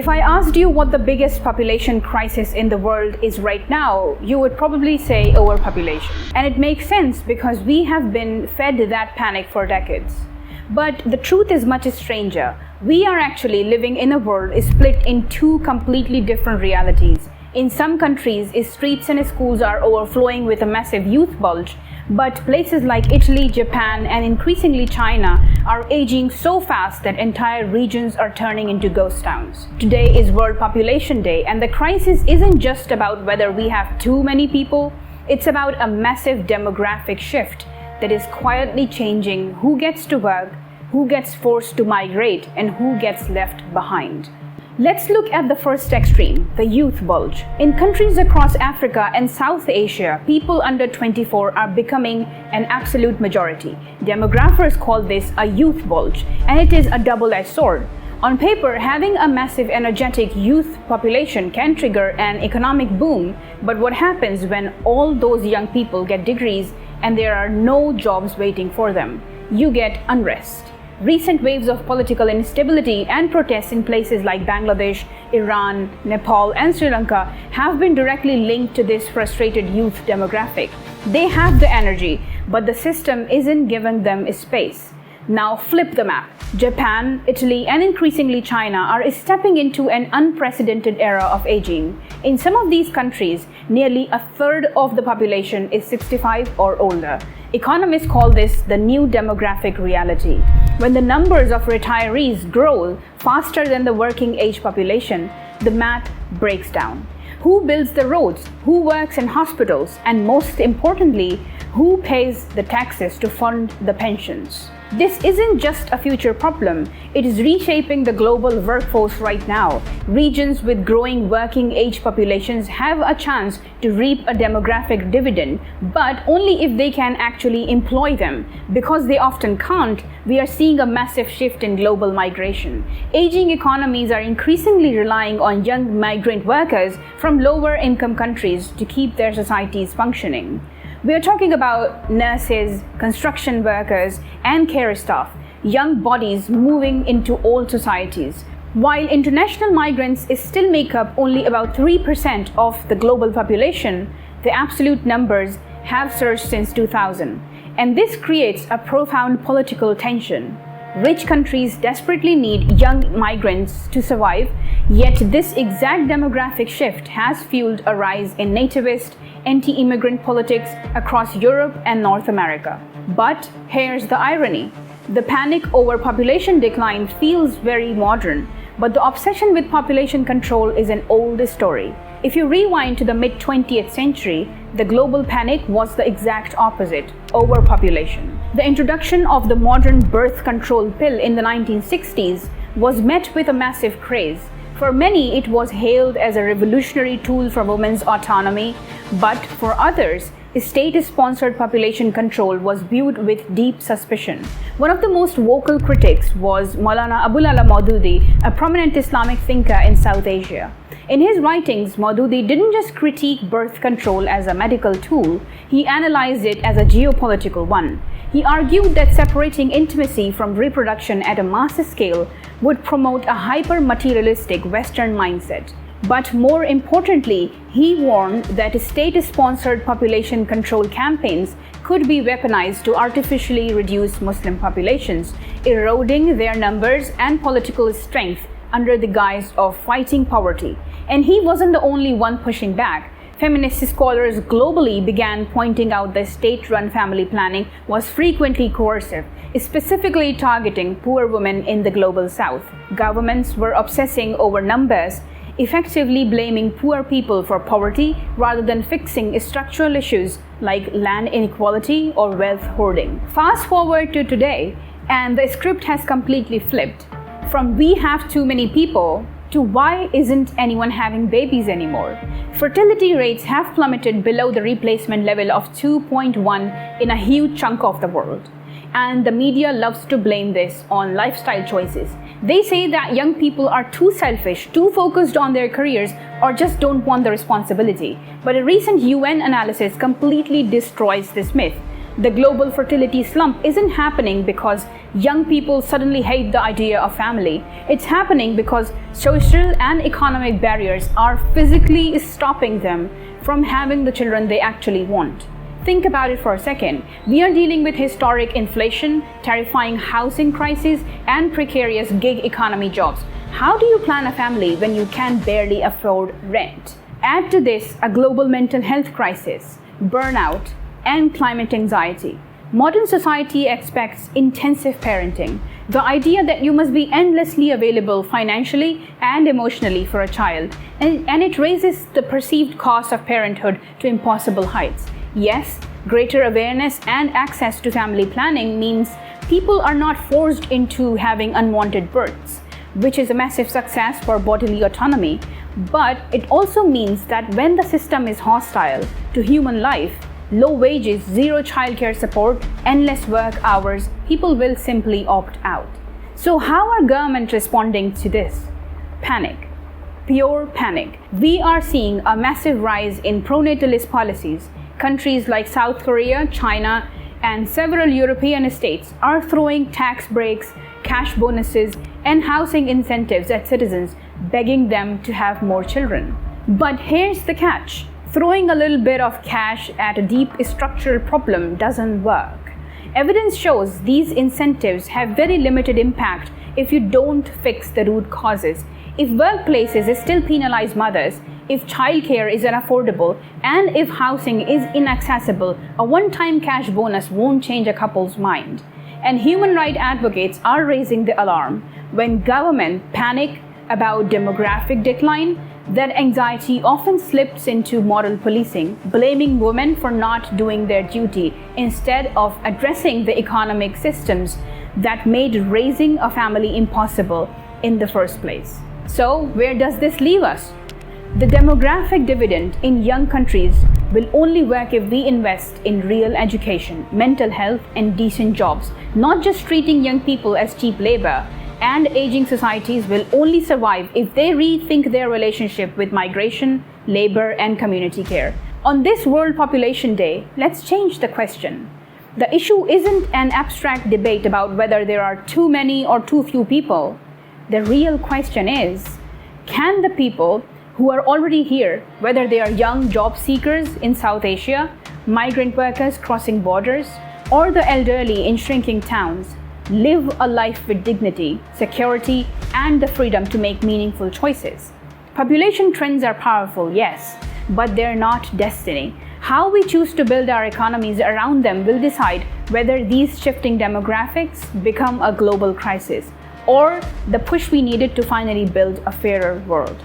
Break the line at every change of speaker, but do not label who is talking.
If I asked you what the biggest population crisis in the world is right now, you would probably say overpopulation. And it makes sense because we have been fed that panic for decades. But the truth is much stranger. We are actually living in a world split in two completely different realities. In some countries, streets and schools are overflowing with a massive youth bulge, but places like Italy, Japan, and increasingly China are aging so fast that entire regions are turning into ghost towns. Today is World Population Day, and the crisis isn't just about whether we have too many people, it's about a massive demographic shift that is quietly changing who gets to work, who gets forced to migrate, and who gets left behind. Let's look at the first extreme, the youth bulge. In countries across Africa and South Asia, people under 24 are becoming an absolute majority. Demographers call this a youth bulge, and it is a double-edged sword. On paper, having a massive energetic youth population can trigger an economic boom, but what happens when all those young people get degrees and there are no jobs waiting for them? You get unrest. Recent waves of political instability and protests in places like Bangladesh, Iran, Nepal, and Sri Lanka have been directly linked to this frustrated youth demographic. They have the energy, but the system isn't giving them space. Now flip the map. Japan, Italy, and increasingly China are stepping into an unprecedented era of aging. In some of these countries, nearly a third of the population is 65 or older. Economists call this the new demographic reality. When the numbers of retirees grow faster than the working age population, the math breaks down. Who builds the roads? Who works in hospitals? And most importantly, who pays the taxes to fund the pensions? This isn't just a future problem, it is reshaping the global workforce right now. Regions with growing working age populations have a chance to reap a demographic dividend, but only if they can actually employ them. Because they often can't, we are seeing a massive shift in global migration. Aging economies are increasingly relying on young migrant workers from lower income countries to keep their societies functioning. We are talking about nurses, construction workers, and care staff, young bodies moving into old societies. While international migrants still make up only about 3% of the global population, the absolute numbers have surged since 2000. And this creates a profound political tension. Rich countries desperately need young migrants to survive, yet this exact demographic shift has fueled a rise in nativist, anti-immigrant politics across Europe and North America. But here's the irony. The panic over population decline feels very modern, but the obsession with population control is an old story. If you rewind to the mid-20th century, the global panic was the exact opposite, overpopulation. The introduction of the modern birth control pill in the 1960s was met with a massive craze. For many, it was hailed as a revolutionary tool for women's autonomy, but for others, state-sponsored population control was viewed with deep suspicion. One of the most vocal critics was Maulana Abul Ala Maududi, a prominent Islamic thinker in South Asia. In his writings, Maududi didn't just critique birth control as a medical tool, he analyzed it as a geopolitical one. He argued that separating intimacy from reproduction at a mass scale would promote a hyper-materialistic Western mindset. But more importantly, he warned that state-sponsored population control campaigns could be weaponized to artificially reduce Muslim populations, eroding their numbers and political strength under the guise of fighting poverty. And he wasn't the only one pushing back. Feminist scholars globally began pointing out that state-run family planning was frequently coercive, specifically targeting poor women in the global south. Governments were obsessing over numbers, effectively blaming poor people for poverty rather than fixing structural issues like land inequality or wealth hoarding. Fast forward to today, and the script has completely flipped. From "we have too many people" to "why isn't anyone having babies anymore?" Fertility rates have plummeted below the replacement level of 2.1 in a huge chunk of the world. And the media loves to blame this on lifestyle choices. They say that young people are too selfish, too focused on their careers, or just don't want the responsibility. But a recent UN analysis completely destroys this myth. The global fertility slump isn't happening because young people suddenly hate the idea of family. It's happening because social and economic barriers are physically stopping them from having the children they actually want. Think about it for a second. We are dealing with historic inflation, terrifying housing crises, and precarious gig economy jobs. How do you plan a family when you can barely afford rent? Add to this a global mental health crisis, burnout, and climate anxiety. Modern society expects intensive parenting. The idea that you must be endlessly available financially and emotionally for a child, and it raises the perceived cost of parenthood to impossible heights. Yes, greater awareness and access to family planning means people are not forced into having unwanted births, which is a massive success for bodily autonomy. But it also means that when the system is hostile to human life, low wages, zero childcare support, endless work hours, people will simply opt out. So how are governments responding to this? Panic. Pure panic. We are seeing a massive rise in pronatalist policies. Countries like South Korea, China, and several European states are throwing tax breaks, cash bonuses, and housing incentives at citizens, begging them to have more children. But here's the catch. Throwing a little bit of cash at a deep structural problem doesn't work. Evidence shows these incentives have very limited impact if you don't fix the root causes. If workplaces still penalize mothers, if childcare is unaffordable, and if housing is inaccessible, a one-time cash bonus won't change a couple's mind. And human rights advocates are raising the alarm. When governments panic about demographic decline, that anxiety often slips into moral policing, blaming women for not doing their duty instead of addressing the economic systems that made raising a family impossible in the first place. So, where does this leave us? The demographic dividend in young countries will only work if we invest in real education, mental health, and decent jobs, not just treating young people as cheap labor. And aging societies will only survive if they rethink their relationship with migration, labor, and community care. On this World Population Day, let's change the question. The issue isn't an abstract debate about whether there are too many or too few people. The real question is, can the people who are already here, whether they are young job seekers in South Asia, migrant workers crossing borders, or the elderly in shrinking towns, live a life with dignity, security, and the freedom to make meaningful choices? Population trends are powerful, yes, but they're not destiny. How we choose to build our economies around them will decide whether these shifting demographics become a global crisis or the push we needed to finally build a fairer world.